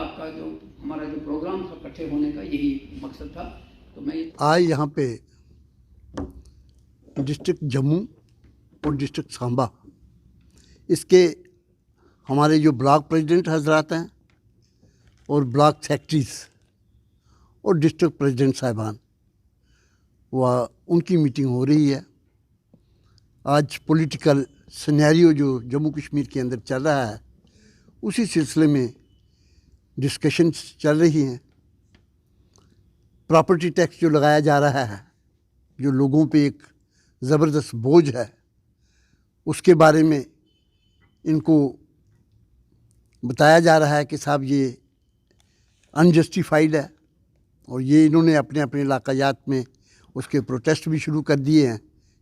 आपका जो हमारा जो प्रोग्राम था इकट्ठे होने का, यही मकसद था। तो मैं आज यहाँ पे डिस्ट्रिक्ट जम्मू और डिस्ट्रिक्ट सांबा, इसके हमारे जो ब्लॉक प्रेसिडेंट हजरात हैं और ब्लॉक सेक्रेटरीज और डिस्ट्रिक्ट प्रेसिडेंट साहिबान, वह उनकी मीटिंग हो रही है। आज पॉलिटिकल सिनेरियो जो जम्मू कश्मीर के अंदर चल रहा है, उसी सिलसिले में डिस्कशंस चल रही हैं। प्रॉपर्टी टैक्स जो लगाया जा रहा है, जो लोगों पे एक ज़बरदस्त बोझ है, उसके बारे में इनको बताया जा रहा है कि साहब ये अनजस्टिफाइड है, और ये इन्होंने अपने अपने इलाकायात में उसके प्रोटेस्ट भी शुरू कर दिए हैं।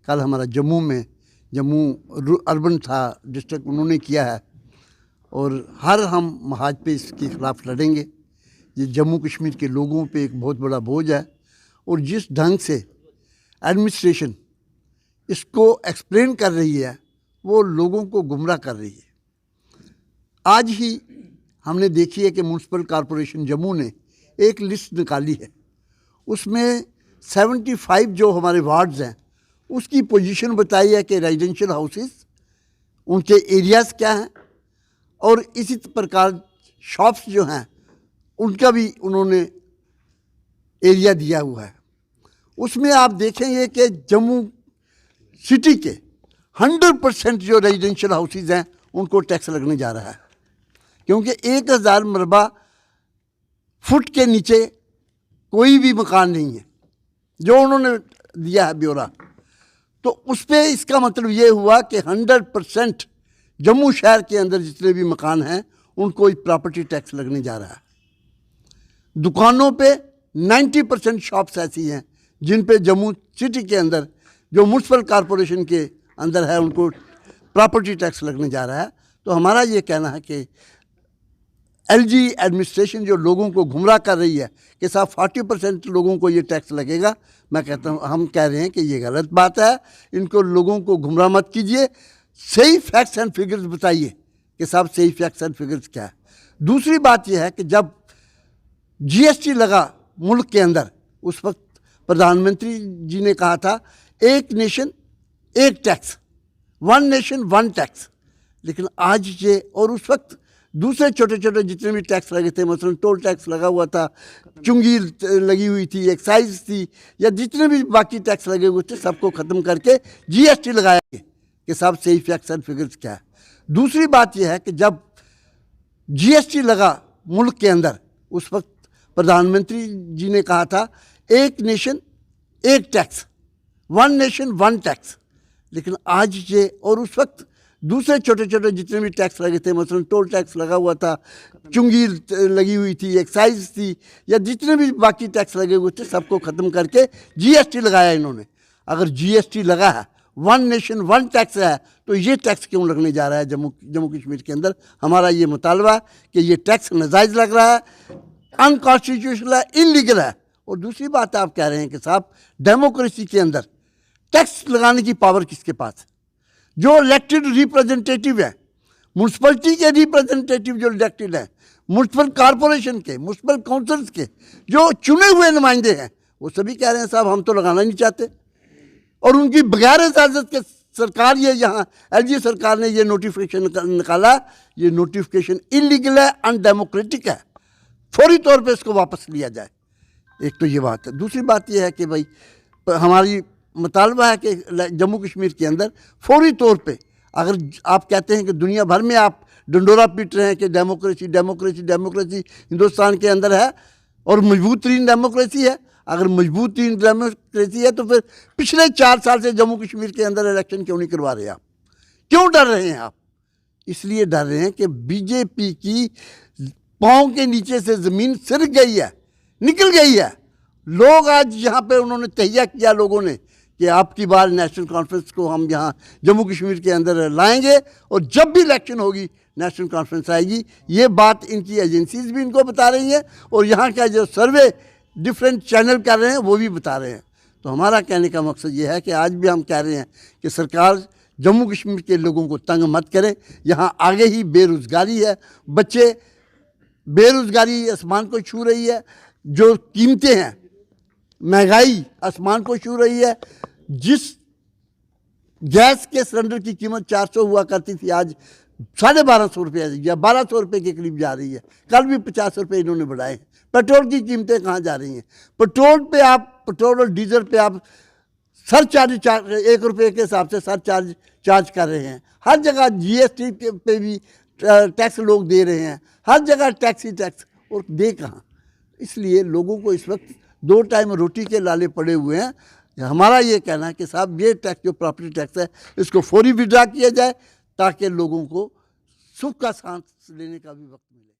कल हमारा जम्मू अर्बन था डिस्ट्रिक्ट, उन्होंने किया है, और हर हम महाज पे इसके ख़िलाफ़ लड़ेंगे। ये जम्मू कश्मीर के लोगों पे एक बहुत बड़ा बोझ है, और जिस ढंग से एडमिनिस्ट्रेशन इसको एक्सप्लेन कर रही है, वो लोगों को गुमराह कर रही है। आज ही हमने देखी है कि म्यूनसिपल कॉरपोरेशन जम्मू ने एक लिस्ट निकाली है, उसमें 75 जो हमारे वार्ड्स हैं उसकी पोजीशन बताई है कि रेजिडेंशियल हाउसेस उनके एरियाज़ क्या हैं, और इसी प्रकार शॉप्स जो हैं उनका भी उन्होंने एरिया दिया हुआ है। उसमें आप देखेंगे कि जम्मू सिटी के 100% जो रेजिडेंशियल हाउसेस हैं उनको टैक्स लगने जा रहा है, क्योंकि 1000 मरबा फुट के नीचे कोई भी मकान नहीं है जो उन्होंने दिया है ब्यौरा। तो उस पर इसका मतलब ये हुआ कि 100% जम्मू शहर के अंदर जितने भी मकान हैं उनको प्रॉपर्टी टैक्स लगने जा रहा है। दुकानों पे 90% शॉप्स ऐसी हैं जिन पे जम्मू सिटी के अंदर जो म्यूनसिपल कॉरपोरेशन के अंदर है उनको प्रॉपर्टी टैक्स लगने जा रहा है। तो हमारा ये कहना है कि एलजी एडमिनिस्ट्रेशन जो लोगों को गुमराह कर रही है कि साहब 40% लोगों को ये टैक्स लगेगा, मैं कहता हूँ, हम कह रहे हैं कि ये गलत बात है। इनको लोगों को गुमराह मत कीजिए, सही फैक्ट्स एंड फिगर्स बताइए कि साहब सही फैक्ट्स एंड फिगर्स क्या है। दूसरी बात यह है कि जब जीएसटी लगा मुल्क के अंदर, उस वक्त प्रधानमंत्री जी ने कहा था एक नेशन एक tax, one nation one tax. लेकिन आज ये, और उस वक्त दूसरे छोटे छोटे जितने भी टैक्स लगे थे, मसलन टोल टैक्स लगा हुआ था, चुंगी लगी हुई थी, एक्साइज थी, या जितने भी बाकी टैक्स लगे हुए थे, सबको ख़त्म करके जीएसटी लगाया कि साहब सही फैक्ट्स एंड फिगर्स क्या है। दूसरी बात यह है कि जब जीएसटी लगा मुल्क के अंदर, उस वक्त प्रधानमंत्री जी ने कहा था एक नेशन एक tax, one nation one tax. लेकिन आज ये, और उस वक्त दूसरे छोटे छोटे जितने भी टैक्स लगे थे, मसलन टोल टैक्स लगा हुआ था, चुंगी लगी हुई थी, एक्साइज थी, या जितने भी बाकी टैक्स लगे हुए थे, सबको ख़त्म करके जीएसटी लगाया इन्होंने। अगर जीएसटी लगा है, वन नेशन वन टैक्स है, तो ये टैक्स क्यों लगने जा रहा है जम्मू कश्मीर के अंदर? हमारा ये मुतालबा है कि ये टैक्स नाजायज़ लग रहा है, अनकॉन्स्टिट्यूशनल है, इलीगल है। और दूसरी बात आप कह रहे हैं कि साहब डेमोक्रेसी के अंदर टैक्स लगाने की पावर किसके पास है? जो इलेक्टेड रिप्रेजेंटेटिव है, म्यूनसिपलिटी के रिप्रेजेंटेटिव जो इलेक्टेड हैं, म्यूनसिपल कॉरपोरेशन के, म्यूनसिपल काउंसिल्स के जो चुने हुए नुमाइंदे हैं, वो सभी कह रहे हैं साहब हम तो लगाना नहीं चाहते। और उनकी बगैर इजाज़त के सरकार, ये यहाँ एलजी सरकार ने ये नोटिफिकेशन निकाला, ये नोटिफिकेशन इलीगल है, अनडेमोक्रेटिक है, फौरी तौर पे इसको वापस लिया जाए। एक तो ये बात है। दूसरी बात ये है कि भाई हमारी मुतालबा है कि जम्मू कश्मीर के अंदर फौरी तौर पे, अगर आप कहते हैं कि दुनिया भर में आप डंडोरा पीट रहे हैं कि डेमोक्रेसी डेमोक्रेसी डेमोक्रेसी हिंदुस्तान के अंदर है और मजबूत तरीन डेमोक्रेसी है, अगर मजबूत तरीन डेमोक्रेसी है तो फिर पिछले 4 साल से जम्मू कश्मीर के अंदर इलेक्शन क्यों नहीं करवा रहे आप? क्यों डर रहे हैं आप? इसलिए डर रहे हैं कि बीजेपी की पाँव के नीचे से ज़मीन सिरक गई है, निकल गई है। लोग आज यहाँ पे उन्होंने तहिया किया लोगों ने कि आपकी बार नेशनल कॉन्फ्रेंस को हम यहाँ जम्मू कश्मीर के अंदर लाएंगे, और जब भी इलेक्शन होगी नेशनल कॉन्फ्रेंस आएगी। ये बात इनकी एजेंसीज भी इनको बता रही हैं, और यहाँ का जो सर्वे डिफरेंट चैनल कर रहे हैं वो भी बता रहे हैं। तो हमारा कहने का मकसद ये है कि आज भी हम कह रहे हैं कि सरकार जम्मू कश्मीर के लोगों को तंग मत करें। यहाँ आगे ही बेरोज़गारी है, बच्चे बेरोजगारी आसमान को छू रही है, जो कीमतें हैं, महंगाई आसमान को छू रही है। जिस गैस के सिलेंडर की कीमत 400 हुआ करती थी, आज 1250 रुपये या 1200 रुपये के करीब जा रही है। कल भी 50 रुपये इन्होंने बढ़ाए हैं। पेट्रोल की कीमतें कहाँ जा रही हैं? पेट्रोल और डीजल पे आप सरचार्ज 1 रुपये के हिसाब से चार्ज कर रहे हैं। हर जगह GST पे भी टैक्स लोग दे रहे हैं, हर जगह टैक्स ही टैक्स, और दे कहाँ? इसलिए लोगों को इस वक्त 2 टाइम रोटी के लाले पड़े हुए हैं। हमारा ये कहना है कि साहब ये टैक्स जो प्रॉपर्टी टैक्स है इसको फौरी विड्रा किया जाए, ताकि लोगों को सुख का सांस लेने का भी वक्त मिले।